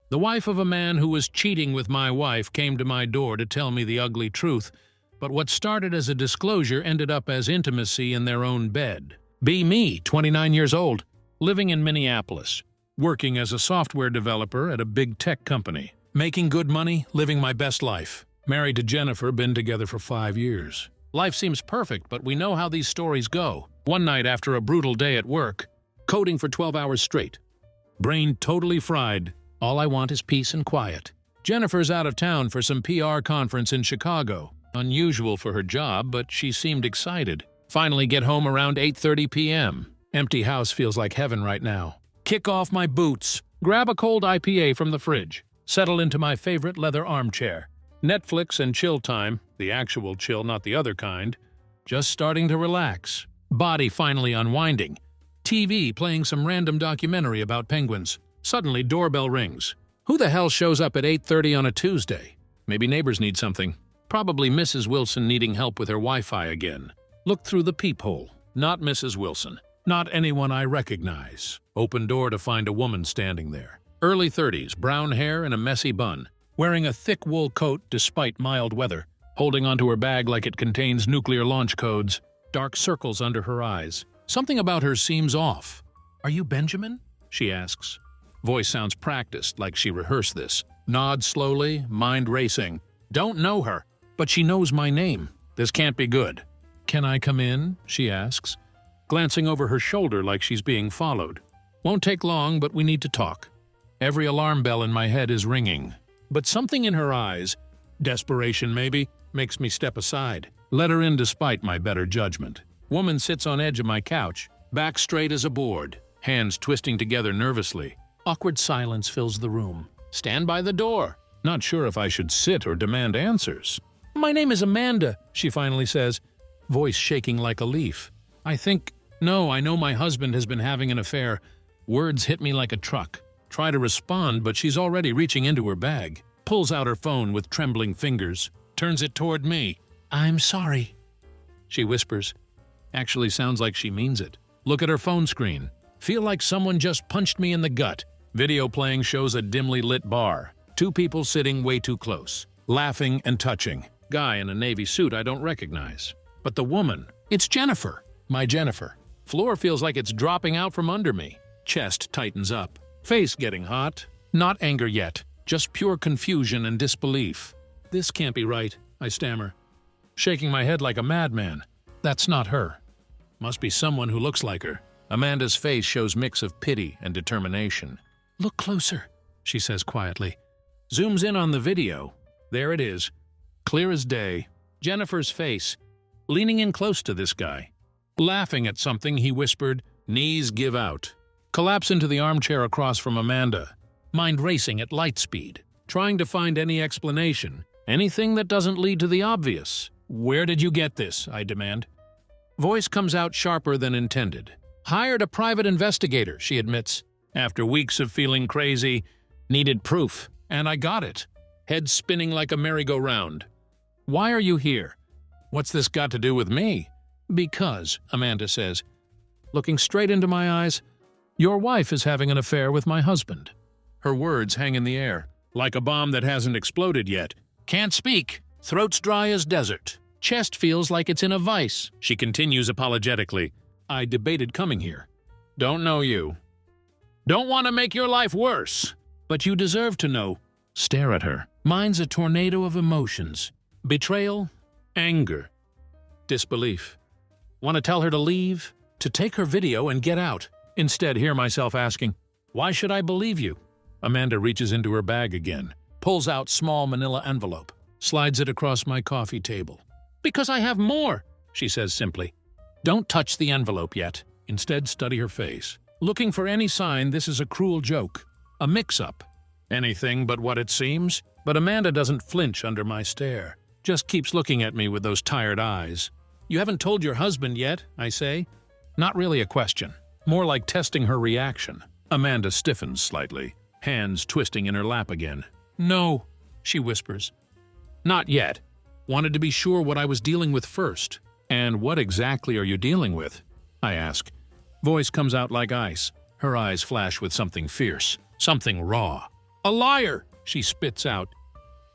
The wife of a man who was cheating with my wife came to my door to tell me the ugly truth, but what started as a disclosure ended up as intimacy in their own bed. Be me, 29 years old, living in Minneapolis, working as a software developer at a big tech company, making good money, living my best life. Married to Jennifer, been together for 5 years. Life seems perfect, but we know how these stories go. One night after a brutal day at work, coding for 12 hours straight. Brain totally fried. All I want is peace and quiet. Jennifer's out of town for some PR conference in Chicago. Unusual for her job, but she seemed excited. Finally get home around 8:30 p.m. Empty house feels like heaven right now. Kick off my boots, grab a cold IPA from the fridge, settle into my favorite leather armchair. Netflix and chill time, the actual chill, not the other kind. Just starting to relax. Body finally unwinding. TV playing some random documentary about penguins. Suddenly, doorbell rings. Who the hell shows up at 8:30 on a Tuesday? Maybe neighbors need something. Probably Mrs. Wilson needing help with her Wi-Fi again. Look through the peephole. Not Mrs. Wilson. Not anyone I recognize. Open door to find a woman standing there. Early 30s, brown hair and a messy bun. Wearing a thick wool coat despite mild weather. Holding onto her bag like it contains nuclear launch codes. Dark circles under her eyes. Something about her seems off. "Are you Benjamin?" she asks. Voice sounds practiced, like she rehearsed this. Nods slowly, mind racing. Don't know her, but she knows my name. This can't be good. "Can I come in?" she asks, glancing over her shoulder like she's being followed. Won't take long, but we need to talk. Every alarm bell in my head is ringing. But something in her eyes, desperation maybe, makes me step aside. Let her in despite my better judgment. Woman sits on edge of my couch, back straight as a board, hands twisting together nervously. Awkward silence fills the room. Stand by the door. Not sure if I should sit or demand answers. "My name is Amanda," she finally says, voice shaking like a leaf. No, I know my husband has been having an affair. Words hit me like a truck. Try to respond, but she's already reaching into her bag. Pulls out her phone with trembling fingers. Turns it toward me. "I'm sorry," she whispers. Actually sounds like she means it. Look at her phone screen. Feel like someone just punched me in the gut. Video playing shows a dimly lit bar. Two people sitting way too close. Laughing and touching. Guy in a navy suit I don't recognize. But the woman, it's Jennifer. My Jennifer. Floor feels like it's dropping out from under me. Chest tightens up. Face getting hot. Not anger yet. Just pure confusion and disbelief. "This can't be right," I stammer. Shaking my head like a madman. That's not her. Must be someone who looks like her. Amanda's face shows mix of pity and determination. "Look closer," she says quietly. Zooms in on the video. There it is. Clear as day. Jennifer's face. Leaning in close to this guy. Laughing at something, he whispered, "Knees give out." Collapse into the armchair across from Amanda. Mind racing at light speed. Trying to find any explanation. Anything that doesn't lead to the obvious. "Where did you get this?" I demand. Voice comes out sharper than intended. "Hired a private investigator," she admits. After weeks of feeling crazy, needed proof, and I got it. Head spinning like a merry-go-round. "Why are you here?" "What's this got to do with me?" "Because," Amanda says, looking straight into my eyes, "your wife is having an affair with my husband." Her words hang in the air, like a bomb that hasn't exploded yet. Can't speak. Throat's dry as desert. Chest feels like it's in a vice. She continues apologetically. "I debated coming here. Don't know you. Don't want to make your life worse. But you deserve to know." Stare at her. Mine's a tornado of emotions. Betrayal, anger, disbelief. Want to tell her to leave? To take her video and get out. Instead, hear myself asking, "Why should I believe you?" Amanda reaches into her bag again, pulls out small manila envelope, slides it across my coffee table. "Because I have more," she says simply. Don't touch the envelope yet. Instead, study her face. Looking for any sign this is a cruel joke. A mix-up. Anything but what it seems. But Amanda doesn't flinch under my stare. Just keeps looking at me with those tired eyes. "You haven't told your husband yet," I say. Not really a question. More like testing her reaction. Amanda stiffens slightly, hands twisting in her lap again. "No," she whispers. "Not yet. Wanted to be sure what I was dealing with first." "And what exactly are you dealing with?" I ask. Voice comes out like ice. Her eyes flash with something fierce, something raw. A liar, she spits out.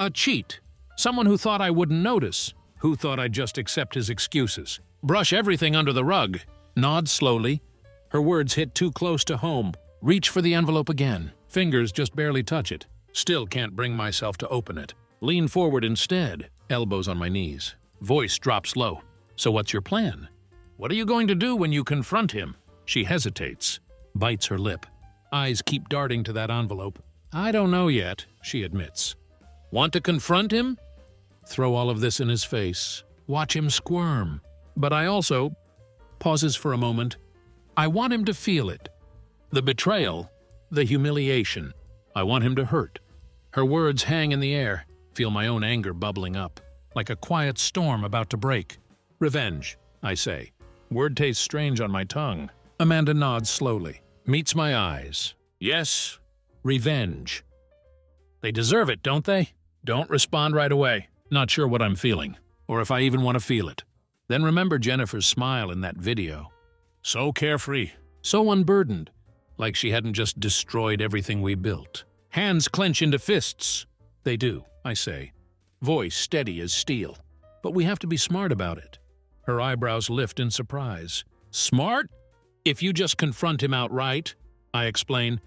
A cheat. Someone who thought I wouldn't notice. Who thought I'd just accept his excuses. Brush everything under the rug. Nods slowly. Her words hit too close to home. Reach for the envelope again. Fingers just barely touch it. Still can't bring myself to open it. Lean forward instead. Elbows on my knees. Voice drops low. So what's your plan? What are you going to do when you confront him? She hesitates. Bites her lip. Eyes keep darting to that envelope. I don't know yet, she admits. Want to confront him? Throw all of this in his face. Watch him squirm. But I also... Pauses for a moment. I want him to feel it. The betrayal. The humiliation. I want him to hurt. Her words hang in the air. Feel my own anger bubbling up. Like a quiet storm about to break. Revenge, I say. Word tastes strange on my tongue. Amanda nods slowly. Meets my eyes. Yes, revenge. They deserve it, don't they? Don't respond right away. Not sure what I'm feeling, or if I even want to feel it. Then remember Jennifer's smile in that video. So carefree, so unburdened, like she hadn't just destroyed everything we built. Hands clench into fists. They do, I say. Voice steady as steel. But we have to be smart about it. Her eyebrows lift in surprise. Smart? If you just confront him outright, I explain,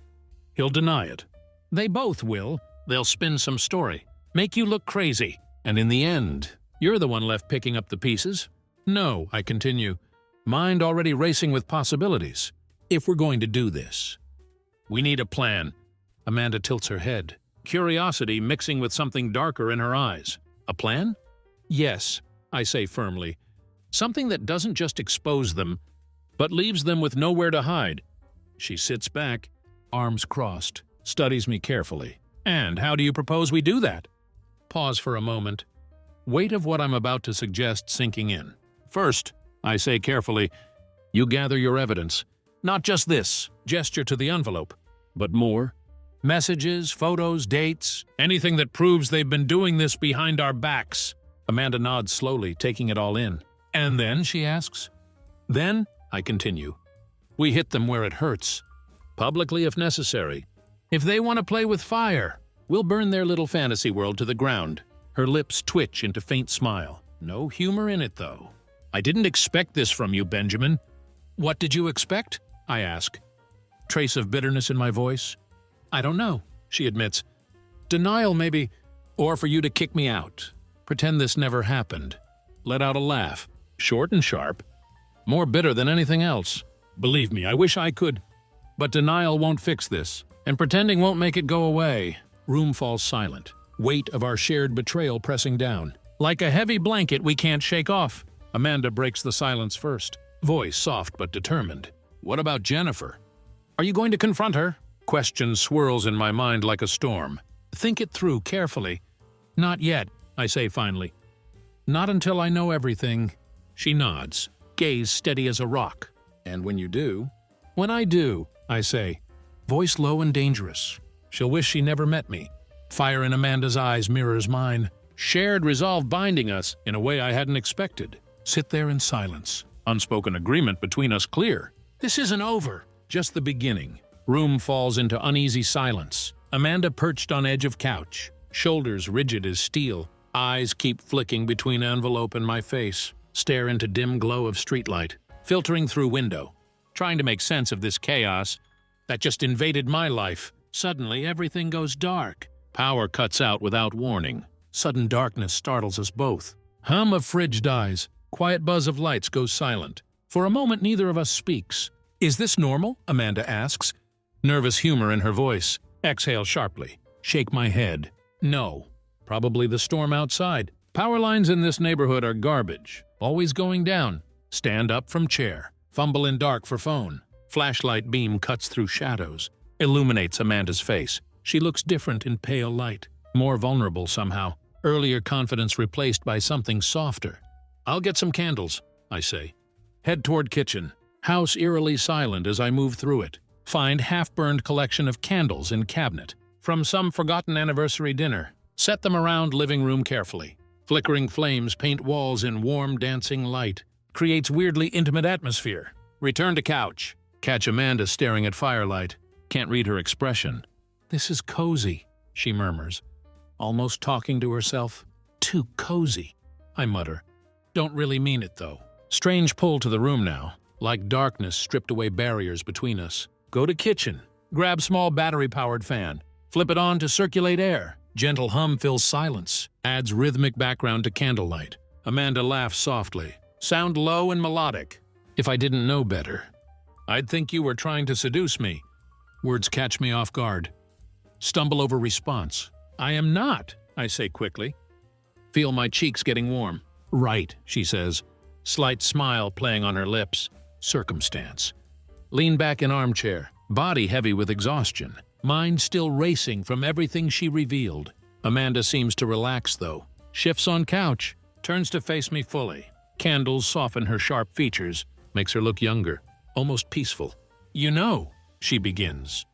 he'll deny it. They both will. They'll spin some story, make you look crazy. And in the end, you're the one left picking up the pieces. No, I continue, mind already racing with possibilities. If we're going to do this, we need a plan. Amanda tilts her head, curiosity mixing with something darker in her eyes. A plan? Yes, I say firmly. Something that doesn't just expose them, but leaves them with nowhere to hide. She sits back, arms crossed, studies me carefully. And how do you propose we do that? Pause for a moment. Weight of what I'm about to suggest sinking in. First, I say carefully, you gather your evidence. Not just this, gesture to the envelope, but more. Messages, photos, dates, anything that proves they've been doing this behind our backs. Amanda nods slowly, taking it all in. And then, she asks. Then, I continue, we hit them where it hurts. Publicly if necessary. If they want to play with fire, we'll burn their little fantasy world to the ground. Her lips twitch into faint smile. No humor in it, though. I didn't expect this from you, Benjamin. What did you expect? I ask. Trace of bitterness in my voice. I don't know, she admits. Denial, maybe, or for you to kick me out. Pretend this never happened. Let out a laugh. Short and sharp. More bitter than anything else. Believe me, I wish I could. But denial won't fix this, and pretending won't make it go away. Room falls silent. Weight of our shared betrayal pressing down. Like a heavy blanket we can't shake off. Amanda breaks the silence first. Voice soft but determined. What about Jennifer? Are you going to confront her? Question swirls in my mind like a storm. Think it through carefully. Not yet, I say finally. Not until I know everything. She nods, gaze steady as a rock. And when you do? When I do, I say. Voice low and dangerous. She'll wish she never met me. Fire in Amanda's eyes mirrors mine. Shared resolve binding us in a way I hadn't expected. Sit there in silence. Unspoken agreement between us clear. This isn't over. Just the beginning. Room falls into uneasy silence. Amanda perched on edge of couch. Shoulders rigid as steel. Eyes keep flicking between envelope and my face. Stare into dim glow of streetlight. Filtering through window. Trying to make sense of this chaos that just invaded my life. Suddenly, everything goes dark. Power cuts out without warning. Sudden darkness startles us both. Hum of fridge dies. Quiet buzz of lights goes silent. For a moment, neither of us speaks. Is this normal? Amanda asks. Nervous humor in her voice. Exhale sharply. Shake my head. No. Probably the storm outside. Power lines in this neighborhood are garbage. Always going down. Stand up from chair. Fumble in dark for phone. Flashlight beam cuts through shadows. Illuminates Amanda's face. She looks different in pale light. More vulnerable somehow. Earlier confidence replaced by something softer. I'll get some candles, I say. Head toward kitchen. House eerily silent as I move through it. Find half-burned collection of candles in cabinet. From some forgotten anniversary dinner. Set them around living room carefully. Flickering flames paint walls in warm, dancing light. Creates weirdly intimate atmosphere. Return to couch. Catch Amanda staring at firelight. Can't read her expression. This is cozy. she murmurs, almost talking to herself. Too cozy, I mutter. Don't really mean it, though. Strange pull to the room now, like darkness stripped away barriers between us. Go to kitchen, grab small battery-powered fan, flip it on to circulate air. Gentle hum fills silence, adds rhythmic background to candlelight. Amanda laughs softly, sound low and melodic. If I didn't know better, I'd think you were trying to seduce me. Words catch me off guard. Stumble over response. I am not, I say quickly. Feel my cheeks getting warm. Right, she says, slight smile playing on her lips. Circumstance. Lean back in armchair, body heavy with exhaustion, mind still racing from everything she revealed. Amanda seems to relax, though. Shifts on couch, turns to face me fully. Candles soften her sharp features, makes her look younger, almost peaceful. You know, she begins,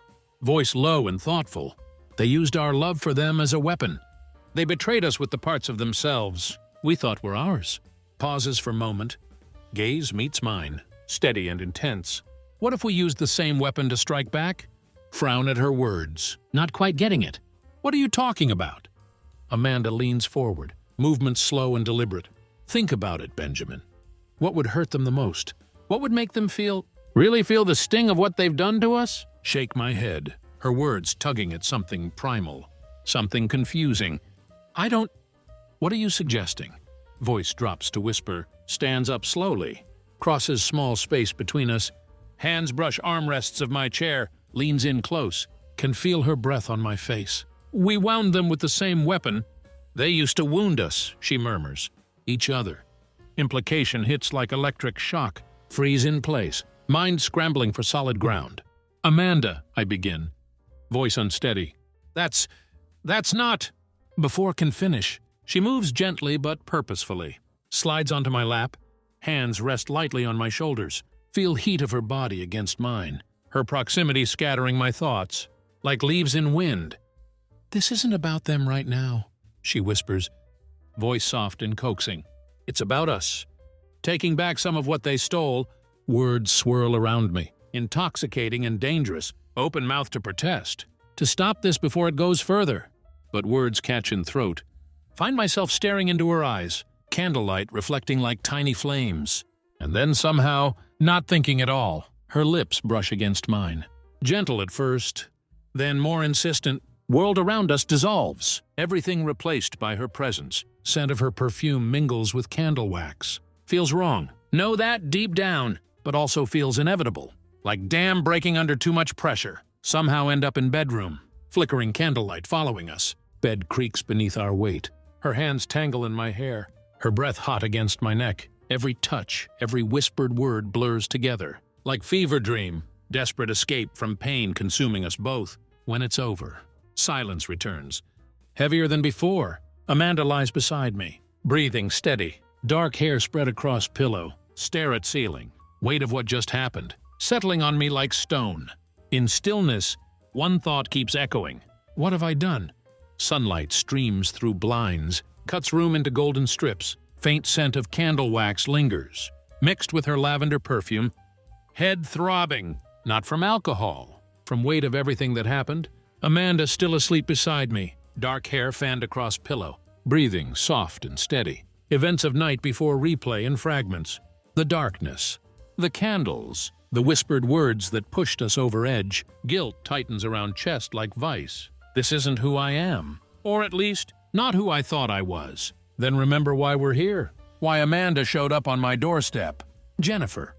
voice low and thoughtful. They used our love for them as a weapon. They betrayed us with the parts of themselves we thought were ours. Pauses for a moment. Gaze meets mine, steady and intense. What if we used the same weapon to strike back? Frown at her words, not quite getting it. What are you talking about? Amanda leans forward, movement slow and deliberate. Think about it, Benjamin. What would hurt them the most? What would make them really feel the sting of what they've done to us? Shake my head, her words tugging at something primal, something confusing. What are you suggesting? Voice drops to whisper, stands up slowly, crosses small space between us, hands brush armrests of my chair, leans in close, can feel her breath on my face. We wound them with the same weapon. They used to wound us, she murmurs. Each other. Implication hits like electric shock, freeze in place, mind scrambling for solid ground. Amanda, I begin. Voice unsteady. That's not... Before can finish, she moves gently but purposefully, slides onto my lap, hands rest lightly on my shoulders, feel heat of her body against mine, her proximity scattering my thoughts, like leaves in wind. This isn't about them right now, she whispers, voice soft and coaxing. It's about us. Taking back some of what they stole, words swirl around me, intoxicating and dangerous, open mouth to protest, to stop this before it goes further. But words catch in throat. Find myself staring into her eyes, candlelight reflecting like tiny flames. And then somehow, not thinking at all, her lips brush against mine. Gentle at first, then more insistent. World around us dissolves, everything replaced by her presence. Scent of her perfume mingles with candle wax. Feels wrong. Know that deep down, but also feels inevitable. Like dam breaking under too much pressure. Somehow end up in bedroom. Flickering candlelight following us. Bed creaks beneath our weight. Her hands tangle in my hair. Her breath hot against my neck. Every touch, every whispered word blurs together. Like fever dream. Desperate escape from pain consuming us both. When it's over, silence returns. Heavier than before. Amanda lies beside me. Breathing steady. Dark hair spread across pillow. Stare at ceiling. Weight of what just happened. Settling on me like stone. In stillness, one thought keeps echoing. What have I done? Sunlight streams through blinds, cuts room into golden strips. Faint scent of candle wax lingers, mixed with her lavender perfume. Head throbbing, not from alcohol, from weight of everything that happened. Amanda still asleep beside me, dark hair fanned across pillow, breathing soft and steady. Events of night before replay in fragments. The darkness, the candles, the whispered words that pushed us over edge. Guilt tightens around chest like vice. This isn't who I am, or at least, not who I thought I was. Then remember why we're here, why Amanda showed up on my doorstep. Jennifer.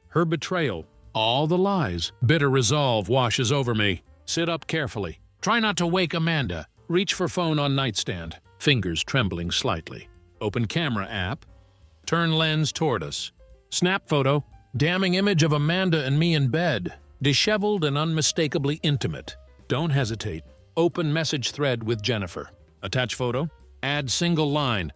Her betrayal, all the lies. Bitter resolve washes over me. Sit up carefully. Try not to wake Amanda. Reach for phone on nightstand, fingers trembling slightly. Open camera app. Turn lens toward us. Snap photo. Damning image of Amanda and me in bed. Disheveled and unmistakably intimate. Don't hesitate. Open message thread with Jennifer. Attach photo. Add single line.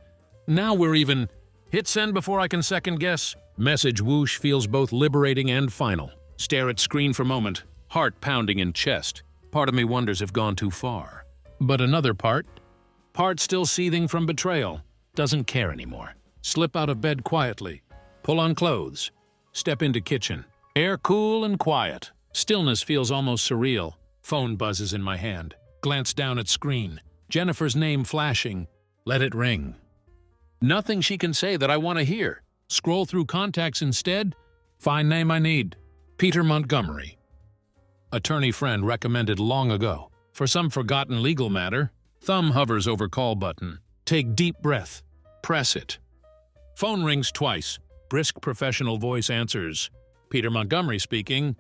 Now we're even. Hit send before I can second guess. Message whoosh feels both liberating and final. Stare at screen for a moment. Heart pounding in chest. Part of me wonders if gone too far. But another part still seething from betrayal, doesn't care anymore. Slip out of bed quietly. Pull on clothes. Step into kitchen. Air cool and quiet. Stillness feels almost surreal. Phone buzzes in my hand. Glance down at screen. Jennifer's name flashing. Let it ring. Nothing she can say that I want to hear. Scroll through contacts instead. Fine name I need. Peter Montgomery. Attorney friend recommended long ago. For some forgotten legal matter. Thumb hovers over call button. Take deep breath. Press it. Phone rings twice. Brisk professional voice answers. Peter Montgomery speaking.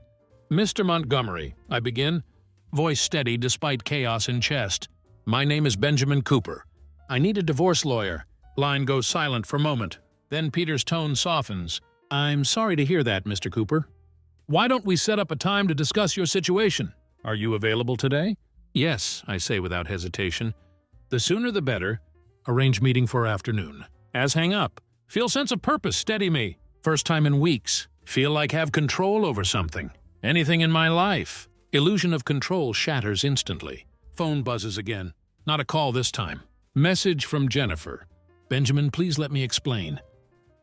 Mr. Montgomery, I begin. Voice steady despite chaos in chest. My name is Benjamin Cooper. I need a divorce lawyer. Line goes silent for a moment. Then Peter's tone softens. I'm sorry to hear that, Mr. Cooper. Why don't we set up a time to discuss your situation? Are you available today? Yes, I say without hesitation. The sooner the better. Arrange meeting for afternoon. As hang up. Feel sense of purpose steady me. First time in weeks. Feel like have control over something. Anything in my life. Illusion of control shatters instantly. Phone buzzes again. Not a call this time. Message from Jennifer. Benjamin, please let me explain.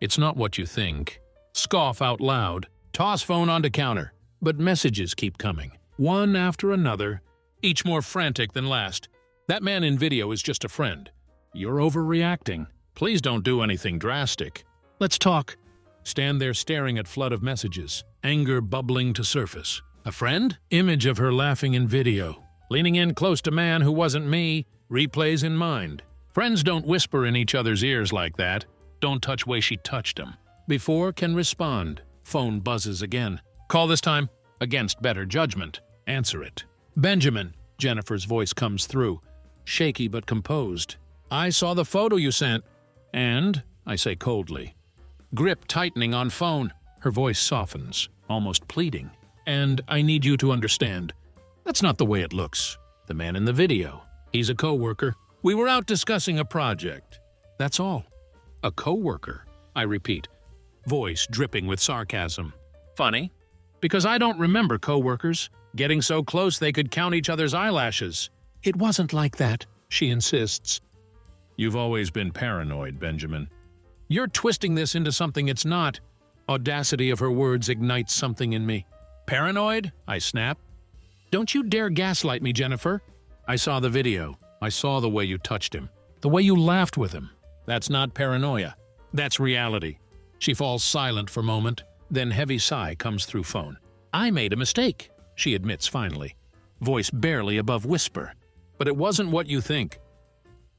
It's not what you think. Scoff out loud. Toss phone onto counter. But messages keep coming. One after another. Each more frantic than last. That man in video is just a friend. You're overreacting. Please don't do anything drastic. Let's talk. Stand there staring at flood of messages. Anger bubbling to surface. A friend? Image of her laughing in video. Leaning in close to man who wasn't me. Replays in mind. Friends don't whisper in each other's ears like that. Don't touch way she touched him. Before can respond. Phone buzzes again. Call this time. Against better judgment. Answer it. Benjamin. Jennifer's voice comes through. Shaky but composed. I saw the photo you sent. And, I say coldly. Grip tightening on phone. Her voice softens, almost pleading. And I need you to understand. That's not the way it looks. The man in the video. He's a co-worker. We were out discussing a project. That's all. A co-worker, I repeat. Voice dripping with sarcasm. Funny. Because I don't remember co-workers. Getting so close they could count each other's eyelashes. It wasn't like that, she insists. You've always been paranoid, Benjamin. You're twisting this into something it's not. Audacity of her words ignites something in me. Paranoid? I snap. Don't you dare gaslight me, Jennifer. I saw the video. I saw the way you touched him. The way you laughed with him. That's not paranoia. That's reality. She falls silent for a moment, then heavy sigh comes through phone. I made a mistake, she admits finally. Voice barely above whisper. But it wasn't what you think.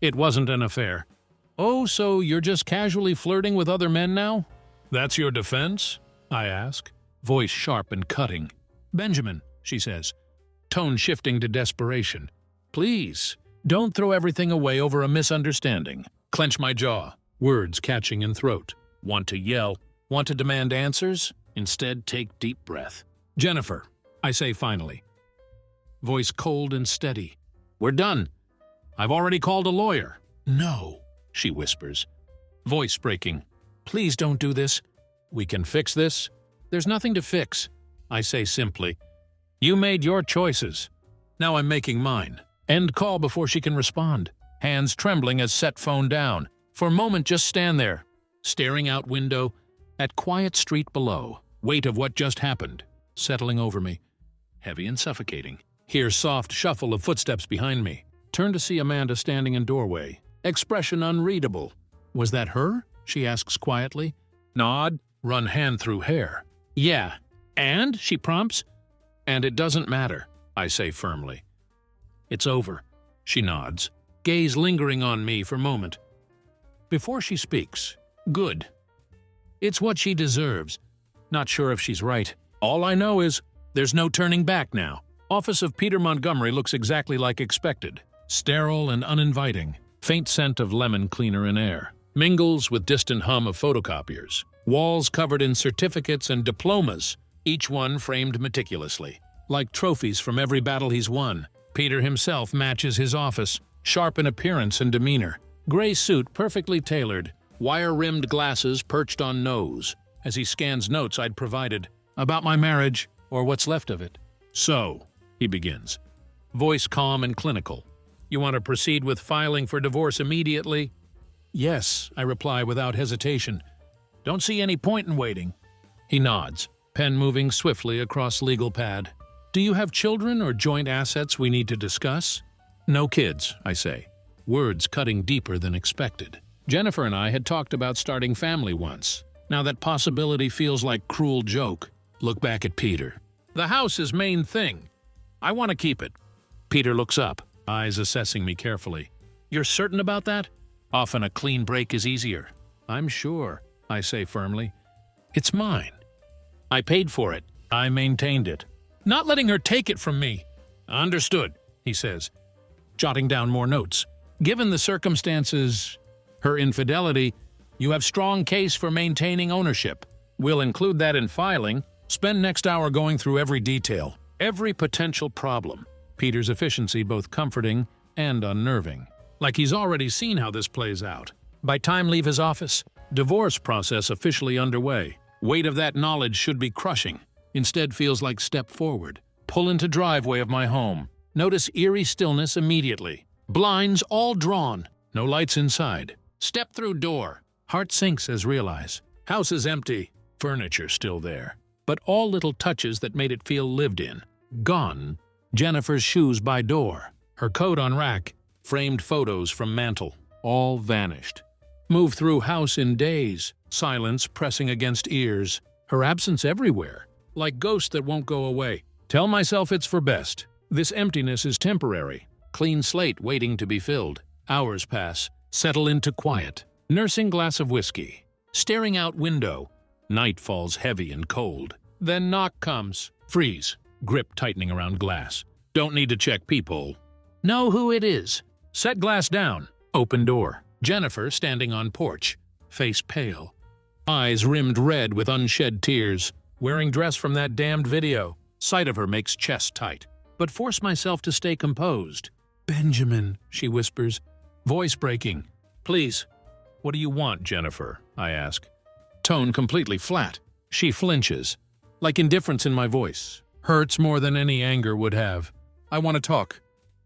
It wasn't an affair. Oh, so you're just casually flirting with other men now? That's your defense? I ask. Voice sharp and cutting. Benjamin, she says. Tone shifting to desperation. Please, don't throw everything away over a misunderstanding. Clench my jaw. Words catching in throat. Want to yell? Want to demand answers? Instead, take deep breath. Jennifer, I say finally. Voice cold and steady. We're done. I've already called a lawyer. No, she whispers. Voice breaking. Please don't do this. We can fix this. There's nothing to fix. I say simply. You made your choices. Now I'm making mine. End call before she can respond. Hands trembling as set phone down. For a moment just stand there. Staring out window. At quiet street below. Weight of what just happened. Settling over me. Heavy and suffocating. Hear soft shuffle of footsteps behind me. Turn to see Amanda standing in doorway. Expression unreadable. Was that her? She asks quietly. Nod. Run hand through hair. Yeah. And? She prompts. And it doesn't matter, I say firmly. It's over. She nods. Gaze lingering on me for a moment. Before she speaks. Good. It's what she deserves. Not sure if she's right. All I know is there's no turning back now. Office of Peter Montgomery looks exactly like expected. Sterile and uninviting. Faint scent of lemon cleaner in air. Mingles with distant hum of photocopiers. Walls covered in certificates and diplomas, each one framed meticulously. Like trophies from every battle he's won. Peter himself matches his office, sharp in appearance and demeanor. Gray suit perfectly tailored, wire-rimmed glasses perched on nose, as he scans notes I'd provided about my marriage, or what's left of it. So, he begins. Voice calm and clinical. You want to proceed with filing for divorce immediately? Yes, I reply without hesitation. Don't see any point in waiting. He nods, pen moving swiftly across legal pad. Do you have children or joint assets we need to discuss? No kids, I say, words cutting deeper than expected. Jennifer and I had talked about starting family once. Now that possibility feels like cruel joke. Look back at Peter. The house is main thing. I want to keep it. Peter looks up, eyes assessing me carefully. You're certain about that? Often a clean break is easier. I'm sure, I say firmly. It's mine. I paid for it. I maintained it. Not letting her take it from me. Understood, he says, jotting down more notes. Given the circumstances, her infidelity, you have strong case for maintaining ownership. We'll include that in filing. Spend next hour going through every detail, every potential problem. Peter's efficiency both comforting and unnerving. Like he's already seen how this plays out. By time leave his office, divorce process officially underway. Weight of that knowledge should be crushing. Instead feels like step forward. Pull into driveway of my home. Notice eerie stillness immediately. Blinds all drawn. No lights inside. Step through door. Heart sinks as realize. House is empty. Furniture still there. But all little touches that made it feel lived in. Gone. Jennifer's shoes by door. Her coat on rack. Framed photos from mantel. All vanished. Move through house in days. Silence pressing against ears. Her absence everywhere. Like ghost that won't go away. Tell myself it's for best. This emptiness is temporary. Clean slate waiting to be filled. Hours pass. Settle into quiet. Nursing glass of whiskey. Staring out window. Night falls heavy and cold. Then knock comes. Freeze. Grip tightening around glass. Don't need to check peephole. Know who it is. Set glass down. Open door. Jennifer standing on porch. Face pale. Eyes rimmed red with unshed tears. Wearing dress from that damned video. Sight of her makes chest tight. But force myself to stay composed. Benjamin, she whispers. Voice breaking. Please. What do you want, Jennifer? I ask. Tone completely flat. She flinches. Like indifference in my voice. Hurts more than any anger would have. I want to talk.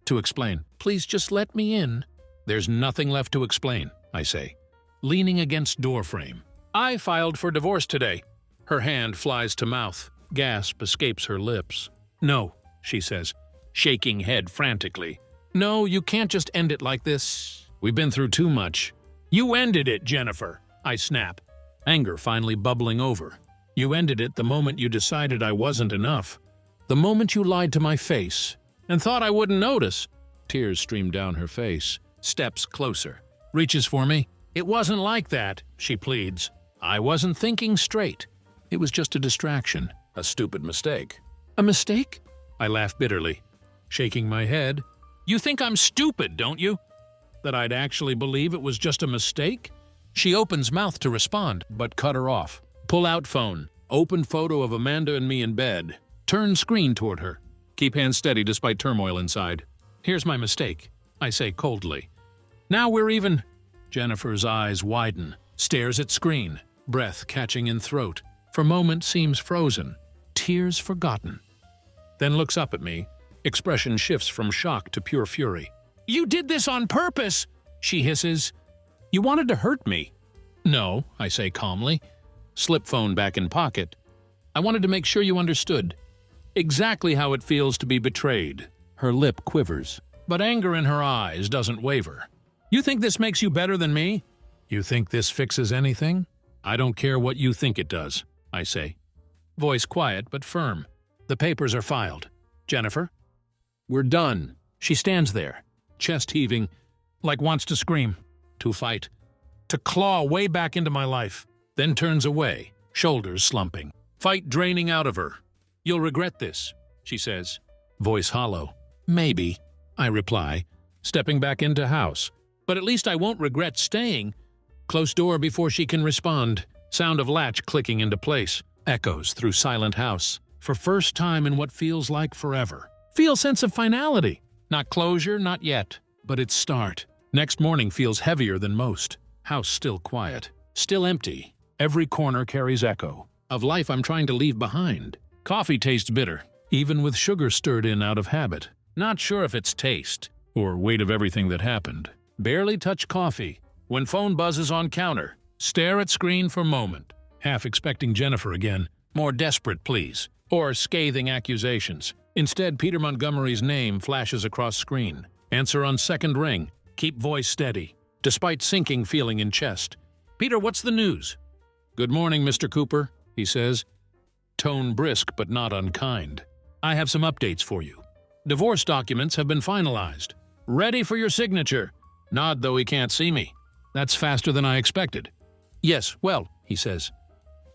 To explain. Please just let me in. There's nothing left to explain, I say. Leaning against doorframe. I filed for divorce today. Her hand flies to mouth. Gasp escapes her lips. No, she says, shaking head frantically. No, you can't just end it like this. We've been through too much. You ended it, Jennifer, I snap. Anger finally bubbling over. You ended it the moment you decided I wasn't enough. The moment you lied to my face and thought I wouldn't notice. Tears stream down her face. Steps closer. Reaches for me. It wasn't like that, she pleads. I wasn't thinking straight. It was just a distraction. A stupid mistake. A mistake? I laugh bitterly, shaking my head. You think I'm stupid, don't you? That I'd actually believe it was just a mistake? She opens mouth to respond, but cut her off. Pull out phone. Open photo of Amanda and me in bed. Turn screen toward her. Keep hands steady despite turmoil inside. Here's my mistake, I say coldly. Now we're even. Jennifer's eyes widen. Stares at screen. Breath catching in throat. For moment seems frozen. Tears forgotten. Then looks up at me. Expression shifts from shock to pure fury. You did this on purpose, she hisses. You wanted to hurt me. No, I say calmly. Slip phone back in pocket. I wanted to make sure you understood. Exactly how it feels to be betrayed. Her lip quivers, but anger in her eyes doesn't waver. You think this makes you better than me? You think this fixes anything? I don't care what you think it does, I say. Voice quiet but firm. The papers are filed. Jennifer? We're done. She stands there, chest heaving, like wants to scream, to fight, to claw way back into my life, then turns away, shoulders slumping, fight draining out of her. You'll regret this, she says, voice hollow. Maybe, I reply, stepping back into house. But at least I won't regret staying. Close door before she can respond. Sound of latch clicking into place. Echoes through silent house. For first time in what feels like forever. Feel sense of finality. Not closure, not yet. But its start. Next morning feels heavier than most. House still quiet. Still empty. Every corner carries echo. Of life I'm trying to leave behind. Coffee tastes bitter. Even with sugar stirred in out of habit. Not sure if it's taste. Or weight of everything that happened. Barely touch coffee. When phone buzzes on counter. Stare at screen for moment. Half expecting Jennifer again. More desperate pleas. Or scathing accusations. Instead, Peter Montgomery's name flashes across screen. Answer on second ring. Keep voice steady, despite sinking feeling in chest. Peter, what's the news? Good morning, Mr. Cooper, he says. Tone brisk but not unkind. I have some updates for you. Divorce documents have been finalized. Ready for your signature. Nod though he can't see me. That's faster than I expected. Yes, well, he says.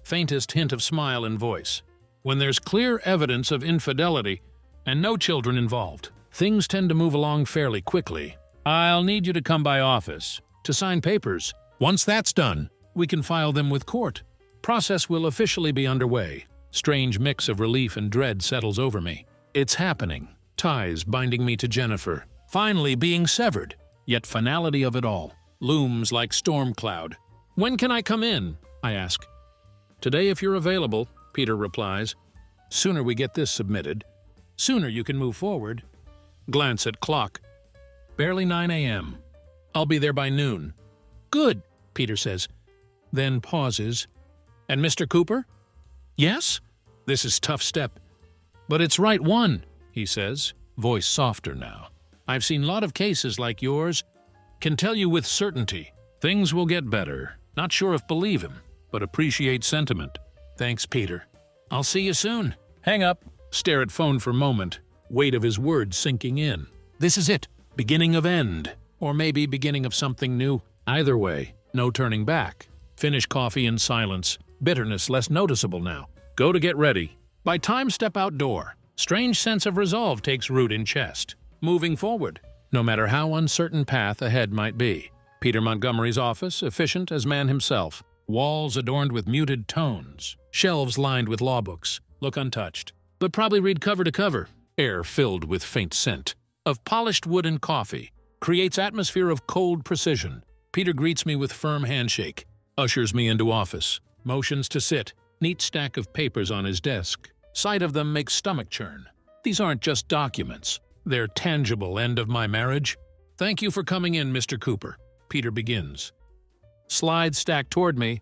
Faintest hint of smile in voice. When there's clear evidence of infidelity and no children involved, things tend to move along fairly quickly. I'll need you to come by office to sign papers. Once that's done, we can file them with court. Process will officially be underway. Strange mix of relief and dread settles over me. It's happening. Ties binding me to Jennifer, finally being severed. Yet finality of it all looms like storm cloud. When can I come in? I ask. Today if you're available, Peter replies. Sooner we get this submitted, sooner you can move forward. Glance at clock. Barely 9 a.m. I'll be there by noon. Good, Peter says, then pauses. And Mr. Cooper? Yes? This is tough step. But it's right one, he says, voice softer now. I've seen a lot of cases like yours. Can tell you with certainty, things will get better. Not sure if believe him, but appreciate sentiment. Thanks, Peter. I'll see you soon. Hang up. Stare at phone for a moment. Weight of his words sinking in. This is it. Beginning of end. Or maybe beginning of something new. Either way, no turning back. Finish coffee in silence. Bitterness less noticeable now. Go to get ready. By time step outdoor. Strange sense of resolve takes root in chest. Moving forward, no matter how uncertain path ahead might be. Peter Montgomery's office, efficient as man himself. Walls adorned with muted tones. Shelves lined with law books. Look untouched. But probably read cover to cover. Air filled with faint scent. Of polished wood and coffee. Creates atmosphere of cold precision. Peter greets me with firm handshake. Ushers me into office. Motions to sit. Neat stack of papers on his desk. Sight of them makes stomach churn. These aren't just documents. They're tangible end of my marriage. Thank you for coming in, Mr. Cooper. Peter begins. Slides stacked toward me.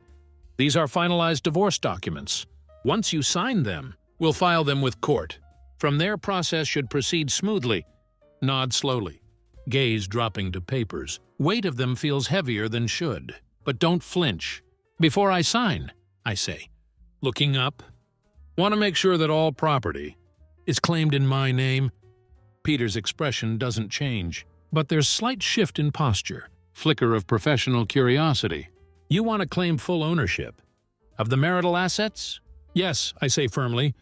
These are finalized divorce documents. Once you sign them, we'll file them with court. From there, process should proceed smoothly. Nod slowly. Gaze dropping to papers. Weight of them feels heavier than should. But don't flinch. Before I sign, I say. Looking up. Want to make sure that all property is claimed in my name. Peter's expression doesn't change, but there's slight shift in posture. Flicker of professional curiosity. You want to claim full ownership of the marital assets? Yes, I say firmly.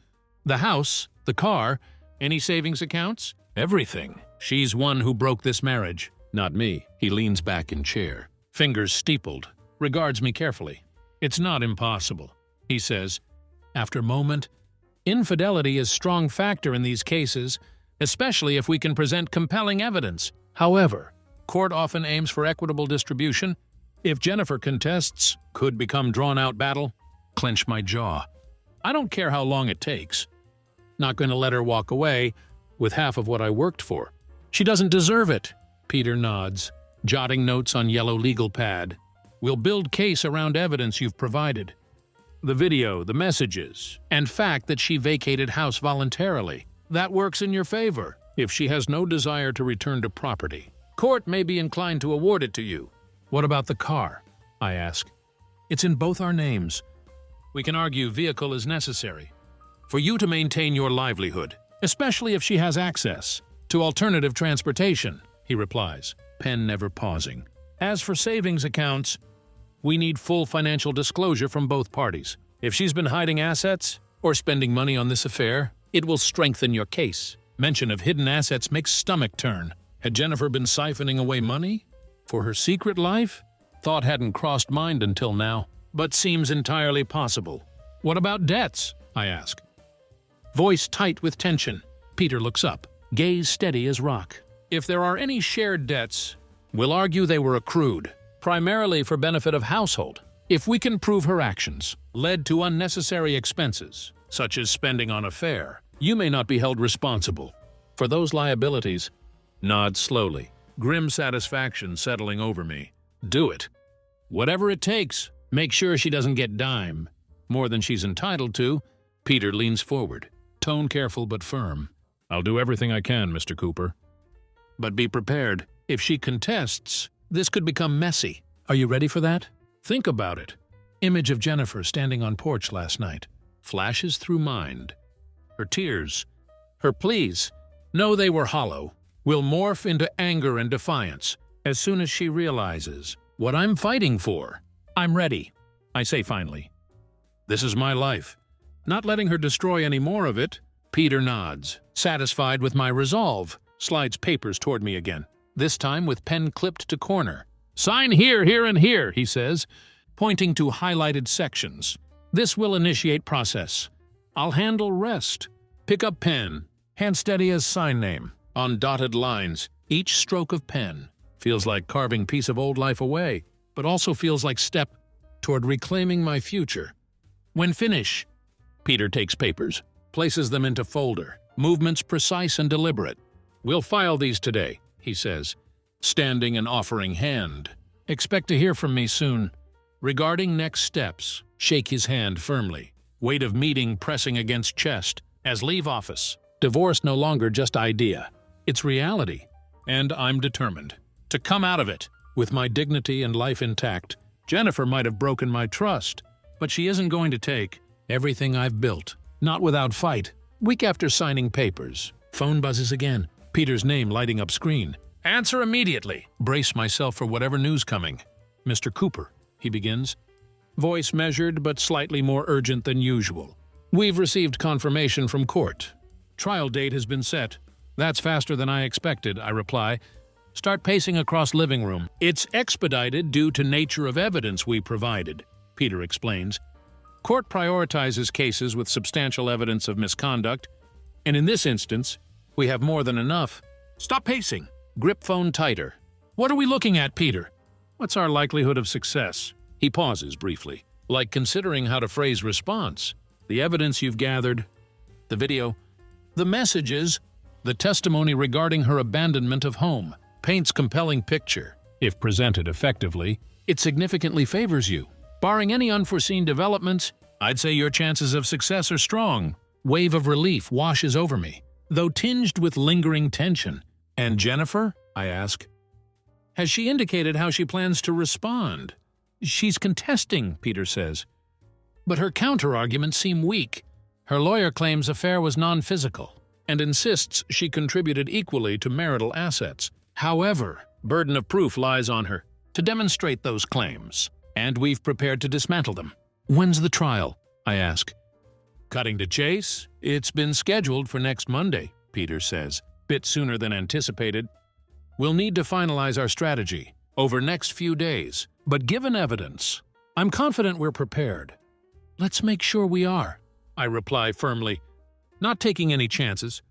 The house, the car, any savings accounts? Everything. She's one who broke this marriage, not me. He leans back in chair, fingers steepled, regards me carefully. It's not impossible, he says. After a moment, infidelity is a strong factor in these cases, especially if we can present compelling evidence. However, court often aims for equitable distribution. If Jennifer contests, could become drawn-out battle. Clench my jaw. I don't care how long it takes. Not going to let her walk away with half of what I worked for. She doesn't deserve it. Peter nods, jotting notes on yellow legal pad. We'll build case around evidence you've provided. The video, the messages, and fact that she vacated house voluntarily. That works in your favor if she has no desire to return to property. Court may be inclined to award it to you. What about the car? I ask. It's in both our names. We can argue vehicle is necessary for you to maintain your livelihood, especially if she has access to alternative transportation, he replies, pen never pausing. As for savings accounts, we need full financial disclosure from both parties. If she's been hiding assets or spending money on this affair, it will strengthen your case. Mention of hidden assets makes stomach turn. Had Jennifer been siphoning away money for her secret life? Thought hadn't crossed mind until now, but seems entirely possible. What about debts? I ask. Voice tight with tension. Peter looks up, gaze steady as rock. If there are any shared debts, we'll argue they were accrued, primarily for benefit of household. If we can prove her actions led to unnecessary expenses, such as spending on a fare, you may not be held responsible for those liabilities. Nod slowly, grim satisfaction settling over me. Do it. Whatever it takes, make sure she doesn't get dime. More than she's entitled to. Peter leans forward, tone careful but firm. I'll do everything I can, Mr. Cooper. But be prepared. If she contests, this could become messy. Are you ready for that? Think about it. Image of Jennifer standing on porch last night. Flashes through mind. Her tears, her pleas, no, they were hollow, will morph into anger and defiance as soon as she realizes what I'm fighting for. I'm ready, I say finally. This is my life. Not letting her destroy any more of it. Peter nods, satisfied with my resolve, slides papers toward me again, this time with pen clipped to corner. Sign here, here, and here, he says, pointing to highlighted sections. This will initiate process. I'll handle rest. Pick up pen. Hand steady as sign name. On dotted lines, each stroke of pen feels like carving piece of old life away, but also feels like step toward reclaiming my future. When finish, Peter takes papers, places them into folder, movements precise and deliberate. We'll file these today, he says, standing and offering hand. Expect to hear from me soon. Regarding next steps, shake his hand firmly. Weight of meeting pressing against chest. As leave office. Divorce no longer just idea. It's reality. And I'm determined to come out of it with my dignity and life intact. Jennifer might have broken my trust, but she isn't going to take everything I've built. Not without fight. Week after signing papers, phone buzzes again. Peter's name lighting up screen. Answer immediately. Brace myself for whatever news coming. Mr. Cooper, he begins. Voice measured but slightly more urgent than usual. We've received confirmation from court. Trial date has been set. That's faster than I expected, I reply. Start pacing across living room. It's expedited due to nature of evidence we provided, Peter explains. Court prioritizes cases with substantial evidence of misconduct, and in this instance, we have more than enough. Stop pacing. Grip phone tighter. What are we looking at, Peter? What's our likelihood of success? He pauses briefly, like considering how to phrase response. The evidence you've gathered, the video, the messages, the testimony regarding her abandonment of home, paints compelling picture. If presented effectively, it significantly favors you. Barring any unforeseen developments, I'd say your chances of success are strong. Wave of relief washes over me, though tinged with lingering tension. And Jennifer? I ask. Has she indicated how she plans to respond? She's contesting, Peter says. But her counter-arguments seem weak. Her lawyer claims affair was non-physical and insists she contributed equally to marital assets. However, burden of proof lies on her to demonstrate those claims, and we've prepared to dismantle them. When's the trial? I ask. Cutting to chase, it's been scheduled for next Monday, Peter says, bit sooner than anticipated. We'll need to finalize our strategy over next few days, but given evidence, I'm confident we're prepared. Let's make sure we are, I reply firmly, not taking any chances.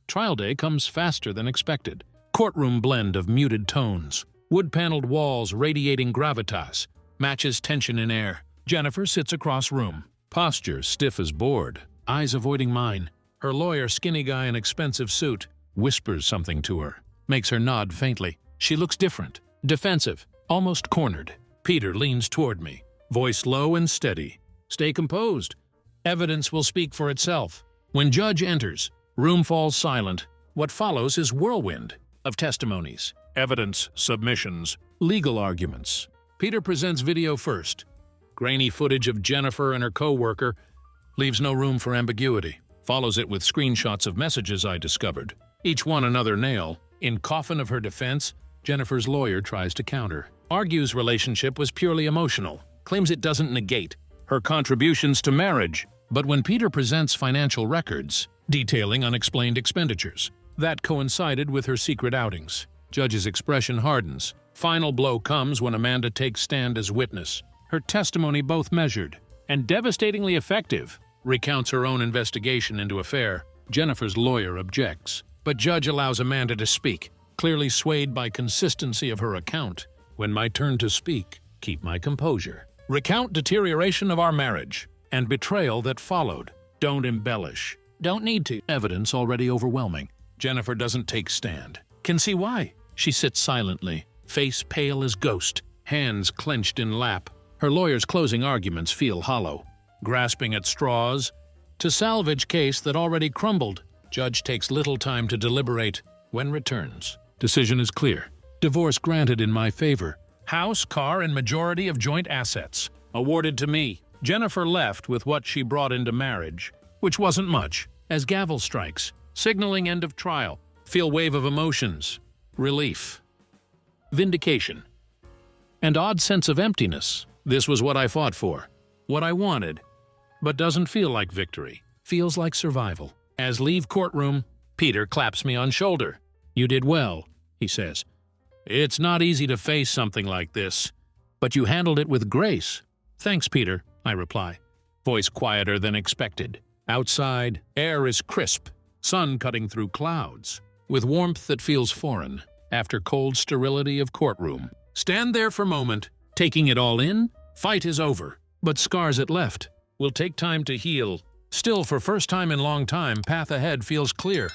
Trial day comes faster than expected. Courtroom blend of muted tones, wood-paneled walls radiating gravitas, matches tension in air. Jennifer sits across room, posture stiff as board, eyes avoiding mine. Her lawyer, skinny guy in expensive suit, whispers something to her, makes her nod faintly. She looks different, defensive, almost cornered. Peter leans toward me, voice low and steady. Stay composed. Evidence will speak for itself. When judge enters, room falls silent. What follows is whirlwind of testimonies, evidence, submissions, legal arguments. Peter presents video first. Grainy footage of Jennifer and her co-worker leaves no room for ambiguity. Follows it with screenshots of messages I discovered, each one another nail. In coffin of her defense, Jennifer's lawyer tries to counter. Argues relationship was purely emotional, claims it doesn't negate her contributions to marriage. But when Peter presents financial records detailing unexplained expenditures, that coincided with her secret outings. Judge's expression hardens. Final blow comes when Amanda takes stand as witness. Her testimony, both measured and devastatingly effective, recounts her own investigation into affair. Jennifer's lawyer objects, but judge allows Amanda to speak, clearly swayed by consistency of her account. When my turn to speak, keep my composure. Recount deterioration of our marriage and betrayal that followed. Don't embellish. Don't need to. Evidence already overwhelming. Jennifer doesn't take stand. Can see why. She sits silently, face pale as ghost, hands clenched in lap. Her lawyer's closing arguments feel hollow, grasping at straws to salvage case that already crumbled. Judge takes little time to deliberate. When returns, Decision is clear. Divorce granted in my favor. House, car, and majority of joint assets awarded to me. Jennifer left with what she brought into marriage, which wasn't much. As gavel strikes, signaling end of trial. Feel wave of emotions. Relief. Vindication. And odd sense of emptiness. This was what I fought for. What I wanted. But doesn't feel like victory. Feels like survival. As leave courtroom, Peter claps me on shoulder. You did well, he says. It's not easy to face something like this, but you handled it with grace. Thanks, Peter, I reply, voice quieter than expected. Outside, air is crisp, sun cutting through clouds, with warmth that feels foreign after cold sterility of courtroom. Stand there for a moment, taking it all in. Fight is over, but scars it left will take time to heal. Still, for first time in long time, path ahead feels clear.